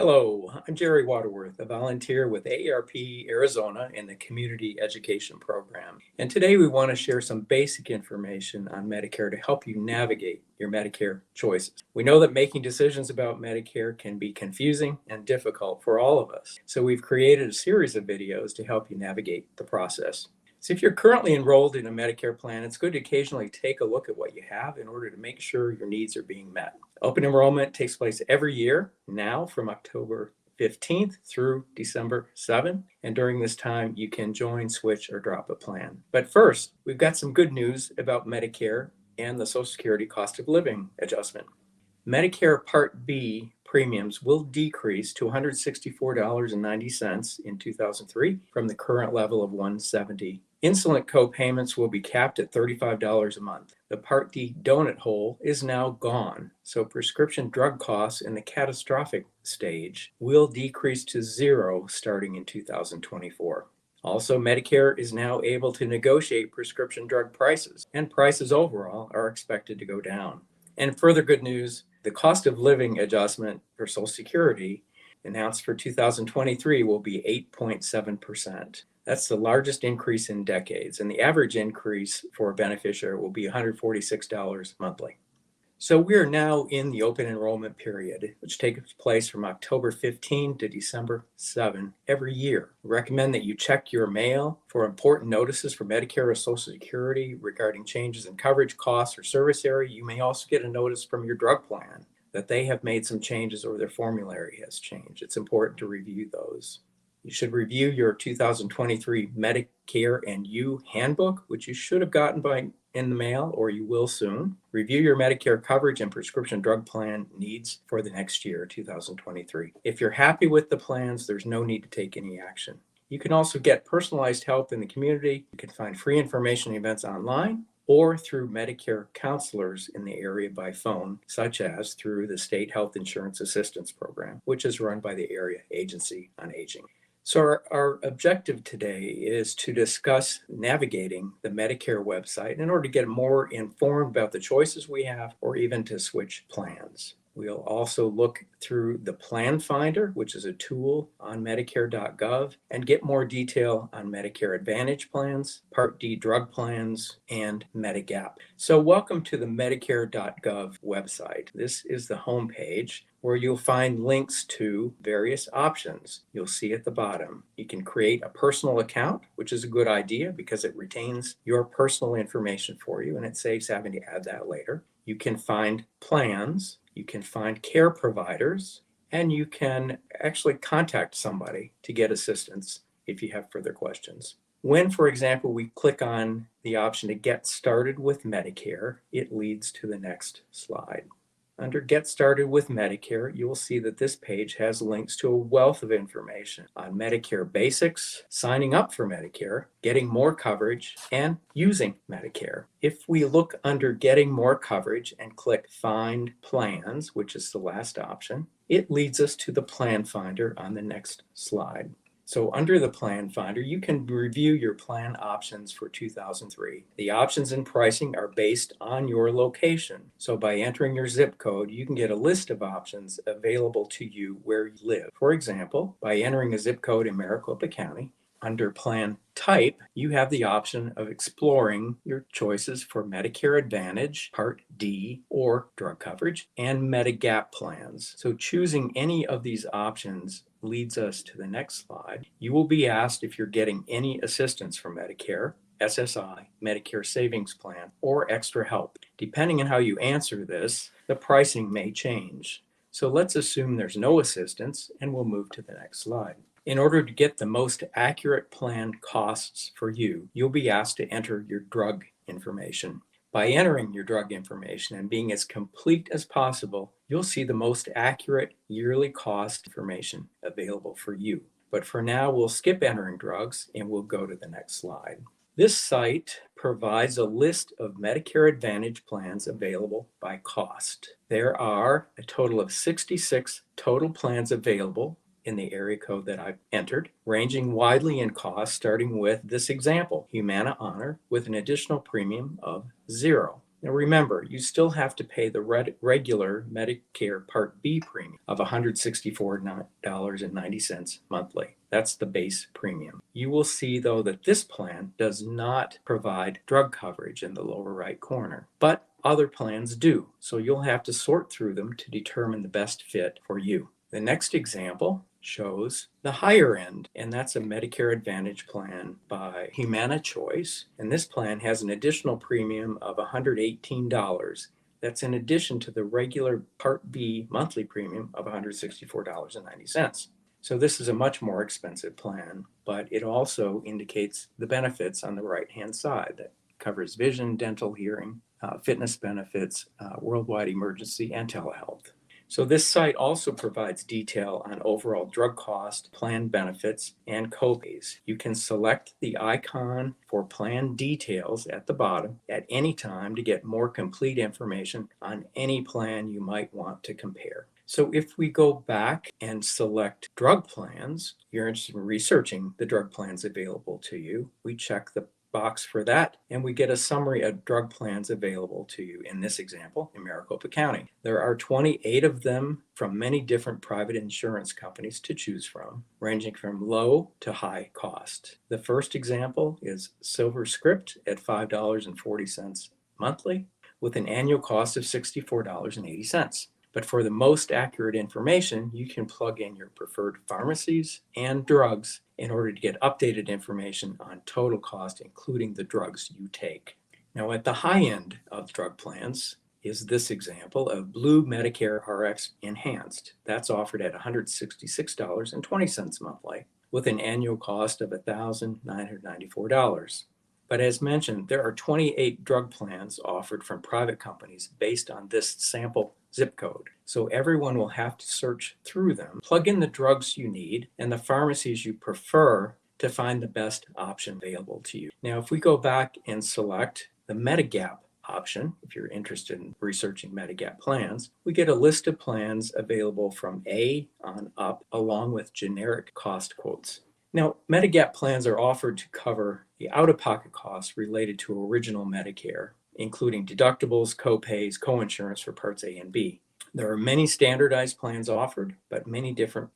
Hello, I'm Jerry Waterworth, a volunteer with AARP Arizona in the Community Education Program. And today we want to share some basic information on Medicare to help you navigate your Medicare choices. We know that making decisions about Medicare can be confusing and difficult for all of us. So we've created a series of videos to help you navigate the process. So if you're currently enrolled in a Medicare plan, it's good to occasionally take a look at what you have in order to make sure your needs are being met. Open enrollment takes place every year now from October 15th through December 7th. And during this time, you can join, switch, or drop a plan. But first, we've got some good news about Medicare and the Social Security cost of living adjustment. Medicare Part B premiums will decrease to $164.90 in 2003 from the current level of $170. Insulin co-payments will be capped at $35 a month. The Part D donut hole is now gone, so prescription drug costs in the catastrophic stage will decrease to zero starting in 2024. Also, Medicare is now able to negotiate prescription drug prices, and prices overall are expected to go down. And further good news, the cost of living adjustment for Social Security announced for 2023 will be 8.7%. That's the largest increase in decades, and the average increase for a beneficiary will be $146 monthly. So we are now in the open enrollment period, which takes place from October 15 to December 7 every year. We recommend that you check your mail for important notices for Medicare or Social Security regarding changes in coverage, costs, or service area. You may also get a notice from your drug plan that they have made some changes or their formulary has changed. It's important to review those. You should review your 2023 Medicare and You handbook, which you should have gotten in the mail, or you will soon. Review your Medicare coverage and prescription drug plan needs for the next year, 2023. If you're happy with the plans, there's no need to take any action. You can also get personalized help in the community. You can find free information events online or through Medicare counselors in the area by phone, such as through the State Health Insurance Assistance Program, which is run by the Area Agency on Aging. So our objective today is to discuss navigating the Medicare website in order to get more informed about the choices we have or even to switch plans. We'll also look through the Plan Finder, which is a tool on Medicare.gov, and get more detail on Medicare Advantage plans, Part D drug plans, and Medigap. So welcome to the Medicare.gov website. This is the homepage where you'll find links to various options. You'll see at the bottom. You can create a personal account, which is a good idea because it retains your personal information for you and it saves having to add that later. You can find plans, you can find care providers, and you can actually contact somebody to get assistance if you have further questions. When, for example, we click on the option to get started with Medicare, it leads to the next slide. Under Get Started with Medicare, you will see that this page has links to a wealth of information on Medicare basics, signing up for Medicare, getting more coverage, and using Medicare. If we look under Getting More Coverage and click Find Plans, which is the last option, it leads us to the Plan Finder on the next slide. So under the Plan Finder, you can review your plan options for 2003. The options and pricing are based on your location. So by entering your zip code, you can get a list of options available to you where you live. For example, by entering a zip code in Maricopa County, under Plan Type, you have the option of exploring your choices for Medicare Advantage, Part D, or drug coverage, and Medigap plans. So choosing any of these options leads us to the next slide. You will be asked if you're getting any assistance from Medicare, SSI, Medicare Savings Plan, or extra help. Depending on how you answer this, the pricing may change. So let's assume there's no assistance, and we'll move to the next slide. In order to get the most accurate plan costs for you, you'll be asked to enter your drug information. By entering your drug information and being as complete as possible, you'll see the most accurate yearly cost information available for you. But for now, we'll skip entering drugs and we'll go to the next slide. This site provides a list of Medicare Advantage plans available by cost. There are a total of 66 total plans available in the area code that I've entered, ranging widely in cost, starting with this example, Humana Honor, with an additional premium of $0. Now remember, you still have to pay the regular Medicare Part B premium of $164.90 monthly. That's the base premium. You will see, though, that this plan does not provide drug coverage in the lower right corner, but other plans do. So you'll have to sort through them to determine the best fit for you. The next example shows the higher end, and that's a Medicare Advantage plan by Humana Choice. And this plan has an additional premium of $118. That's in addition to the regular Part B monthly premium of $164.90. So this is a much more expensive plan, but it also indicates the benefits on the right-hand side that covers vision, dental, hearing, fitness benefits, worldwide emergency, and telehealth. So this site also provides detail on overall drug cost, plan benefits, and copays. You can select the icon for plan details at the bottom at any time to get more complete information on any plan you might want to compare. So if we go back and select drug plans, you're interested in researching the drug plans available to you. We check the box for that, and we get a summary of drug plans available to you in this example in Maricopa County. There are 28 of them from many different private insurance companies to choose from, ranging from low to high cost. The first example is Silver Script at $5.40 monthly with an annual cost of $64.80. But for the most accurate information, you can plug in your preferred pharmacies and drugs in order to get updated information on total cost, including the drugs you take. Now, at the high end of drug plans is this example of Blue Medicare RX Enhanced. That's offered at $166.20 monthly with an annual cost of $1,994. But as mentioned, there are 28 drug plans offered from private companies based on this sample zip code. So everyone will have to search through them, plug in the drugs you need and the pharmacies you prefer to find the best option available to you. Now, if we go back and select the Medigap option, if you're interested in researching Medigap plans, we get a list of plans available from A on up, along with generic cost quotes. Now, Medigap plans are offered to cover the out-of-pocket costs related to original Medicare, including deductibles, co-pays, co-insurance for Parts A and B. There are many standardized plans offered, but many different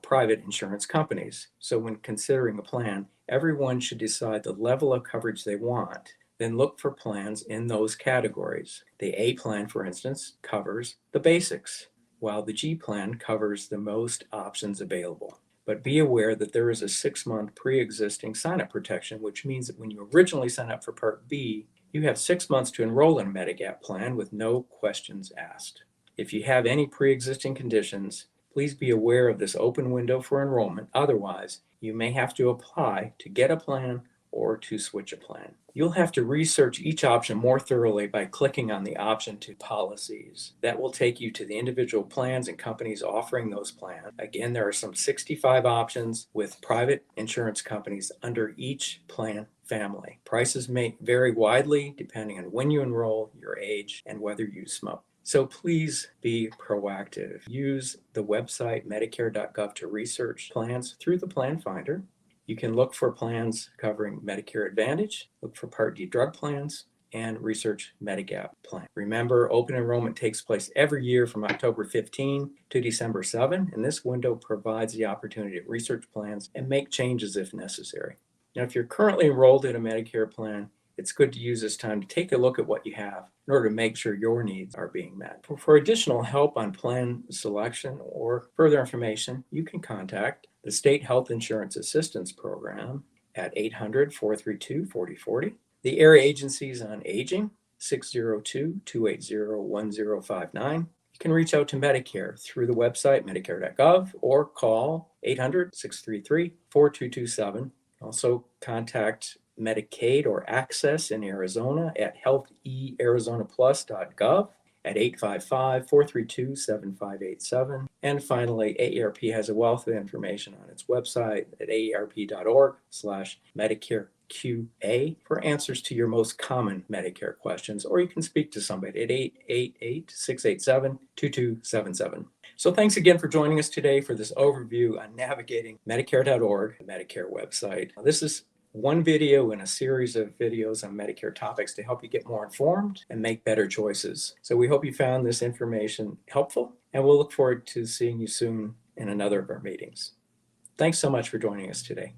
private insurance companies. So when considering a plan, everyone should decide the level of coverage they want, then look for plans in those categories. The A plan, for instance, covers the basics, while the G plan covers the most options available. But be aware that there is a 6-month pre-existing sign-up protection, which means that when you originally sign up for Part B, you have 6 months to enroll in a Medigap plan with no questions asked. If you have any pre-existing conditions, please be aware of this open window for enrollment. Otherwise, you may have to apply to get a plan or to switch a plan. You'll have to research each option more thoroughly by clicking on the option to policies. That will take you to the individual plans and companies offering those plans. Again, there are some 65 options with private insurance companies under each plan family. Prices may vary widely depending on when you enroll, your age, and whether you smoke. So please be proactive. Use the website Medicare.gov to research plans through the Plan Finder. You can look for plans covering Medicare Advantage, look for Part D drug plans, and research Medigap plan. Remember, open enrollment takes place every year from October 15 to December 7, and this window provides the opportunity to research plans and make changes if necessary. Now, if you're currently enrolled in a Medicare plan, it's good to use this time to take a look at what you have in order to make sure your needs are being met. For additional help on plan selection or further information, you can contact the State Health Insurance Assistance Program at 800-432-4040, the Area Agencies on Aging, 602-280-1059. You can reach out to Medicare through the website Medicare.gov or call 800-633-4227. Also contact Medicaid or Access in Arizona at healthearizonaplus.gov at 855-432-7587. And finally, AARP has a wealth of information on its website at aarp.org/MedicareQA for answers to your most common Medicare questions, or you can speak to somebody at 888-687-2277. So thanks again for joining us today for this overview on navigating Medicare.org, the Medicare website. This is one video in a series of videos on Medicare topics to help you get more informed and make better choices. So we hope you found this information helpful, and we'll look forward to seeing you soon in another of our meetings. Thanks so much for joining us today.